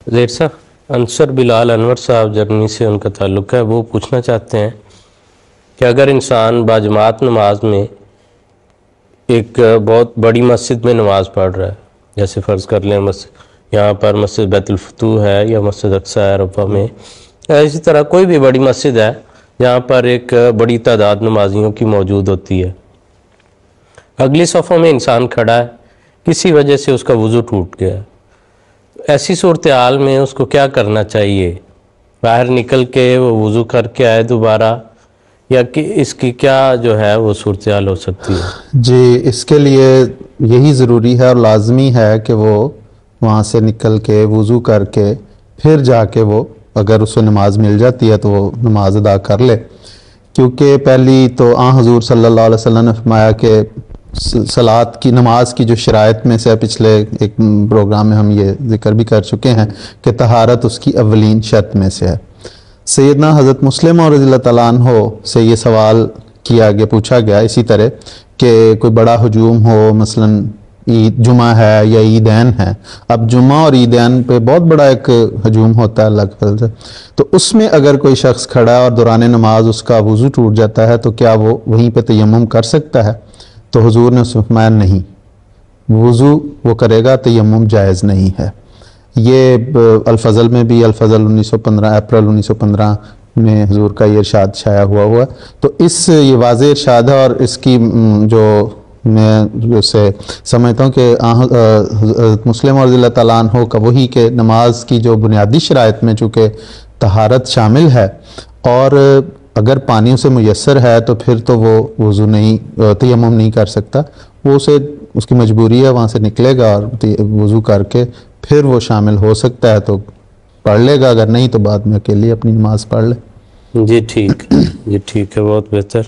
زیر صاحب، انصر بلال انور صاحب جرمنی سے ان کا تعلق ہے، وہ پوچھنا چاہتے ہیں کہ اگر انسان باجماعت نماز میں ایک بہت بڑی مسجد میں نماز پڑھ رہا ہے، جیسے فرض کر لیں یہاں پر مسجد بیت الفتوح ہے یا مسجد اقصی ہے عرفہ میں، اسی طرح کوئی بھی بڑی مسجد ہے جہاں پر ایک بڑی تعداد نمازیوں کی موجود ہوتی ہے، اگلی صفوں میں انسان کھڑا ہے، کسی وجہ سے اس کا وضو ٹوٹ گیا، ایسی صورتحال میں اس کو کیا کرنا چاہیے؟ باہر نکل کے وہ وضو کر کے آئے دوبارہ، یا کہ اس کی کیا جو ہے وہ صورتحال ہو سکتی ہے؟ جی، اس کے لیے یہی ضروری ہے اور لازمی ہے کہ وہ وہاں سے نکل کے وضو کر کے پھر جا کے وہ اگر اسے نماز مل جاتی ہے تو وہ نماز ادا کر لے، کیونکہ پہلی تو حضور صلی اللہ علیہ وسلم نے فرمایا کہ صلاۃ کی نماز کی جو شرائط میں سے پچھلے ایک پروگرام میں ہم یہ ذکر بھی کر چکے ہیں کہ طہارت اس کی اولین شرط میں سے ہے۔ سیدنا حضرت مسلم رضی اللہ تعالیٰ عنہ سے یہ سوال پوچھا گیا اسی طرح کہ کوئی بڑا ہجوم ہو، مثلا عید جمعہ ہے یا عیدین ہے، اب جمعہ اور عیدین پہ بہت بڑا ایک ہجوم ہوتا ہے اللہ کے فضل سے، تو اس میں اگر کوئی شخص کھڑا ہے اور دوران نماز اس کا وضو ٹوٹ جاتا ہے تو کیا وہ وہیں پہ تیمم کر سکتا ہے؟ تو حضور نے فرمایا نہیں، وضو وہ کرے گا، تیمم جائز نہیں ہے۔ یہ الفضل میں بھی، الفضل 1915 اپریل 1915 میں حضور کا یہ ارشاد شائع ہوا، تو یہ واضح ارشاد ہے، اور اس کی جو میں اسے سمجھتا ہوں کہ حضرت مسلم رضی اللہ تعالیٰ عنہ کا وہی کہ نماز کی جو بنیادی شرائط میں چونکہ طہارت شامل ہے، اور اگر پانی اسے میسر ہے تو پھر تو وہ وضو نہیں، تیمم نہیں کر سکتا، وہ اس کی مجبوری ہے، وہاں سے نکلے گا اور وضو کر کے پھر وہ شامل ہو سکتا ہے تو پڑھ لے گا، اگر نہیں تو بعد میں اکیلے اپنی نماز پڑھ لے۔ جی ٹھیک ہے، بہت بہتر۔